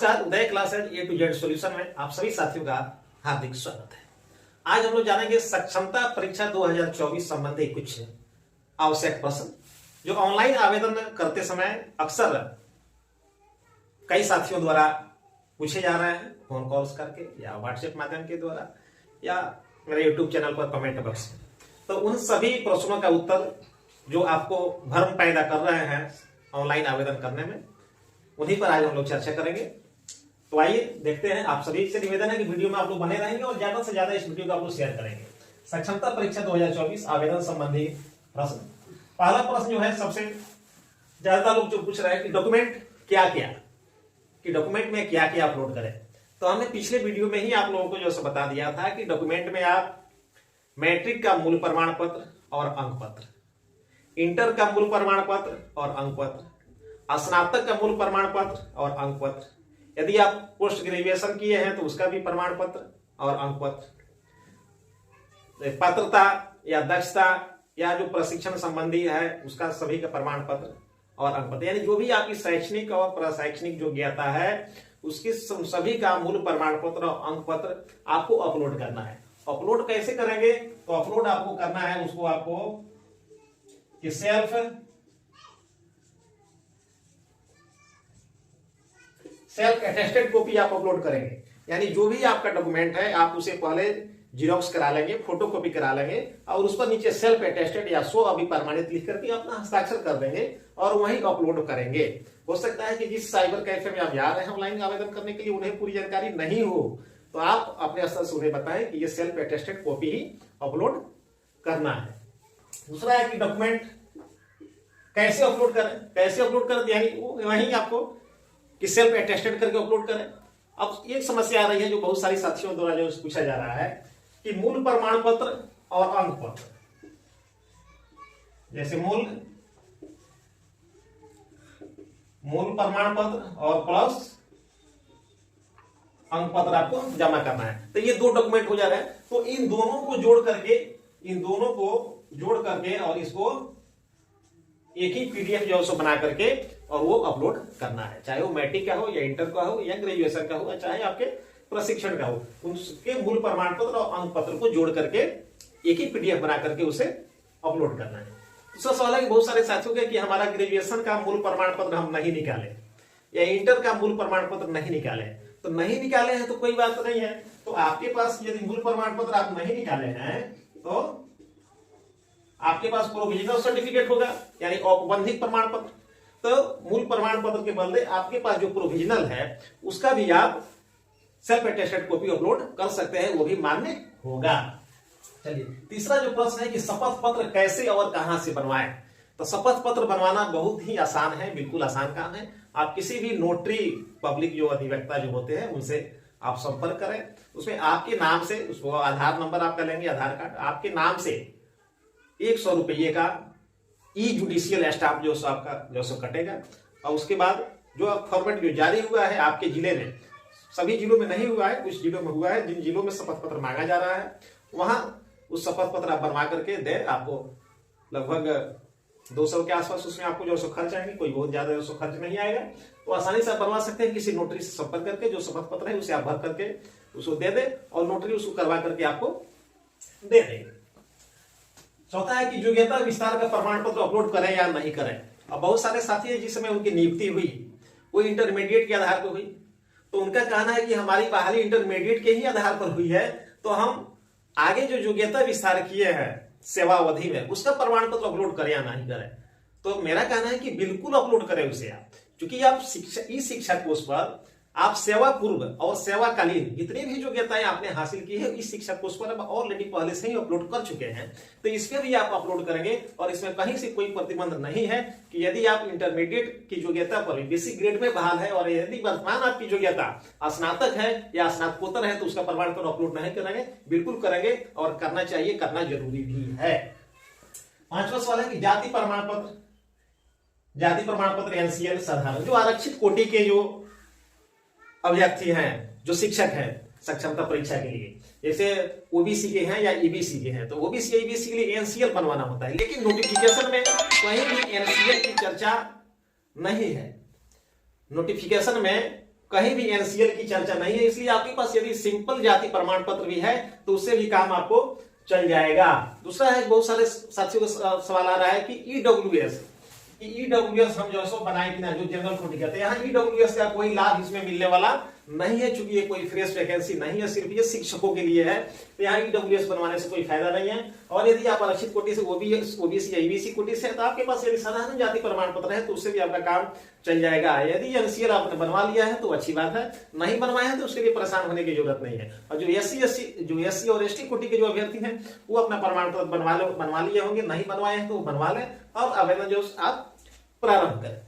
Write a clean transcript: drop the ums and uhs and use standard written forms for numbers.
नमस्कार, Uday classes A to Z solution में आप सभी साथियों का हार्दिक स्वागत है। आज हम लोग जानेंगे सक्षमता परीक्षा 2024 संबंधी कुछ आवश्यक प्रश्न जो ऑनलाइन आवेदन करते समय अक्सर कई साथियों द्वारा पूछे जा रहे हैं, फोन कॉल्स करके या व्हाट्सएप माध्यम के द्वारा या मेरे यूट्यूब चैनल पर कमेंट बॉक्स में। तो उन सभी प्रश्नों का उत्तर जो आपको भ्रम पैदा कर रहे हैं ऑनलाइन आवेदन करने में, उन्हीं पर आज हम लोग चर्चा करेंगे। तो आइए देखते हैं। आप सभी से निवेदन है कि वीडियो में आप लोग बने रहेंगे और ज्यादा से ज्यादा इस वीडियो को आप लोग शेयर करेंगे। सक्षमता परीक्षा 2024 आवेदन संबंधी प्रश्न। पहला प्रश्न जो है सबसे ज्यादा लोग जो पूछ रहे हैं कि डॉक्यूमेंट क्या क्या, कि डॉक्यूमेंट में क्या क्या अपलोड करें। तो हमने पिछले वीडियो में ही आप लोगों को जो बता दिया था कि डॉक्यूमेंट में आप मैट्रिक का मूल प्रमाण पत्र और अंक पत्र, इंटर का मूल प्रमाण पत्र और अंक पत्र, स्नातक का मूल प्रमाण पत्र और अंक पत्र, यदि आप पोस्ट ग्रेजुएशन किए हैं तो उसका भी प्रमाण पत्र और अंक पत्र, पात्रता या दक्षता या जो प्रशिक्षण संबंधी है उसका सभी का प्रमाण पत्र और अंक पत्र, यानी जो भी आपकी शैक्षणिक और प्रशैक्षणिक योग्यता है उसकी सभी का मूल प्रमाण पत्र और अंक पत्र आपको अपलोड करना है। अपलोड कैसे करेंगे? तो अपलोड आपको करना है उसको आपको कि सेल्फ अटेस्टेड कॉपी आप अपलोड करेंगे। यानी जो भी आपका डॉक्यूमेंट है आप उसे पहले जीरोक्स करा लेंगे, फोटो कॉपी करा लेंगे और उस पर नीचे सेल्फ अटेस्टेड या स्व अभिप्रमाणित लिख करके अपना हस्ताक्षर कर देंगे और वहीं अपलोड करेंगे। हो सकता है कि जिस साइबर कैफे में आप जा रहे हैं ऑनलाइन आवेदन करने के लिए उन्हें पूरी जानकारी नहीं हो, तो आप अपने स्तर से उन्हें बताएं कि ये सेल्फ अटेस्टेड कॉपी ही अपलोड करना है। दूसरा है कि डॉक्यूमेंट कैसे अपलोड करें, कैसे अपलोड करें, यानी वहीं आपको कि सेल्फ अटेस्टेड करके अपलोड करें। अब एक समस्या आ रही है जो बहुत सारी साथियों द्वारा जो पूछा जा रहा है कि मूल प्रमाण पत्र और अंक पत्र, जैसे मूल प्रमाण पत्र और प्लस अंक पत्र आपको जमा करना है। तो ये दो डॉक्यूमेंट हो जा रहे हैं। तो इन दोनों को जोड़ करके और इसको एक ही पीडीएफ जो है बना करके और वो अपलोड करना है, चाहे वो मैट्रिक का हो या इंटर का हो या ग्रेजुएशन का हो, चाहे आपके प्रशिक्षण का हो, उसके मूल प्रमाण पत्र और अंक पत्र को जोड़ करके एक ही पीडीएफ बना करके उसे अपलोड करना है। दूसरा सवाल है कि बहुत सारे साथियों का कि हमारा ग्रेजुएशन का मूल प्रमाण पत्र हम नहीं निकाले या इंटर का मूल प्रमाण पत्र नहीं निकाले। तो नहीं निकाले हैं तो कोई बात नहीं है। तो आपके पास यदि मूल प्रमाण पत्र आप नहीं निकाले हैं तो आपके पास प्रोविजनल सर्टिफिकेट होगा, यानी औपबंधिक प्रमाण पत्र। तो मूल प्रमाण पत्र के बदले आपके पास जो प्रोविजनल है उसका भी आप सेल्फ अटेस्टेड कॉपी अपलोड कर सकते हैं, वो भी मान्य होगा। चलिए, तीसरा जो प्रश्न है कि शपथ पत्र कैसे और कहां से बनवाएं। तो शपथ पत्र बनवाना बहुत ही आसान है, बिल्कुल आसान काम है। आप किसी भी नोटरी पब्लिक जो अधिवक्ता जो होते हैं उनसे आप संपर्क करें। उसमें आपके नाम से उसको आधार नंबर आपका लेंगे, आधार कार्ड, आपके नाम से 100 रुपये का ई जुडिशियल स्टाम्प जो आपका जो कटेगा और उसके बाद जो फॉर्मेट जो जारी हुआ है आपके जिले में, सभी जिलों में नहीं हुआ है, कुछ जिलों में हुआ है, जिन जिलों में शपथ पत्र मांगा जा रहा है वहां उस शपथ पत्र आप बनवा करके दे। आपको लगभग 200 के आसपास उसमें आपको जो खर्च आएंगे, कोई बहुत ज्यादा जो खर्च नहीं आएगा। तो आसानी से आप बनवा सकते हैं। किसी नोटरी से संपर्क करके जो शपथ पत्र है उसे आप भर करके उसको दे दे और नोटरी उसको करवा करके आपको दे देंगे। चौथा है कि योग्यता विस्तार का प्रमाण पत्र अपलोड करें या नहीं करें। अब बहुत सारे साथी है जिस समय उनकी नियुक्ति हुई वो इंटरमीडिएट के आधार पर हुई, तो उनका कहना है कि हमारी बहाली इंटरमीडिएट के ही आधार पर हुई है, तो हम आगे जो योग्यता विस्तार किए हैं सेवा अवधि में उसका प्रमाण पत्र अपलोड करें या नहीं करें। तो मेरा कहना है कि बिल्कुल अपलोड करें उसे आप, क्योंकि आप शिक्षा कोष पर आप सेवा पूर्व और सेवाकालीन जितनी भी योग्यताएं आपने हासिल की है इस शिक्षा कोष पर ऑलरेडी पहले से ही अपलोड कर चुके हैं। तो इसमें भी आप अपलोड करेंगे और इसमें कहीं से कोई प्रतिबंध नहीं है कि यदि आप इंटरमीडिएट की योग्यता पर बेसिक ग्रेड में बहाल है और यदि वर्तमान आपकी योग्यता स्नातक है या स्नातकोत्तर है तो उसका प्रमाण पत्र अपलोड नहीं करेंगे, बिल्कुल करेंगे और करना चाहिए, करना जरूरी भी है। पांचवा सवाल है कि जाति प्रमाण पत्र एनसीएल साधारण, जो आरक्षित कोटि के जो अभ्यर्थी हैं, जो शिक्षक हैं सक्षमता परीक्षा के लिए, जैसे ओबीसी के हैं या ईबीसी के हैं, तो ओबीसी ईबीसी के लिए एनसीएल बनवाना होता है। लेकिन नोटिफिकेशन में कहीं भी एनसीएल की चर्चा नहीं है। नोटिफिकेशन में कहीं भी एनसीएल की चर्चा नहीं है, इसलिए आपके पास यदि सिंपल जाति प्रमाण पत्र भी है तो उससे भी काम आपको चल जाएगा। दूसरा है, बहुत सारे साथियों का सवाल आ रहा है कि ईडब्ल्यूएस हम जो है सो बनाए कि ना, जो जनरल कोटी कहते हैं, यहाँ ईडब्ल्यूएस का कोई लाभ इसमें मिलने वाला नहीं है, चूंकि ये कोई फ्रेश वैकेंसी नहीं है, सिर्फ ये शिक्षकों के लिए है, तो यहाँ ईडब्ल्यूएस बनवाने से कोई फायदा नहीं है। और यदि आप आरक्षित कोटि से ओबीसी या ईबीसी कोटि से, तो आपके पास यदि साधारण जाति प्रमाण पत्र है तो उससे भी आपका काम चल जाएगा। यदि एनसीएल आपने बनवा लिया है तो अच्छी बात है, नहीं बनवाया है तो उसके लिए परेशान होने की जरूरत नहीं है। और जो एससी और एसटी कोटि के जो अभ्यर्थी हैं वो अपना प्रमाण पत्र बनवा लिए होंगे, नहीं बनवाए हैं तो बनवा लें और आवेदन जो आप प्रारंभ करें।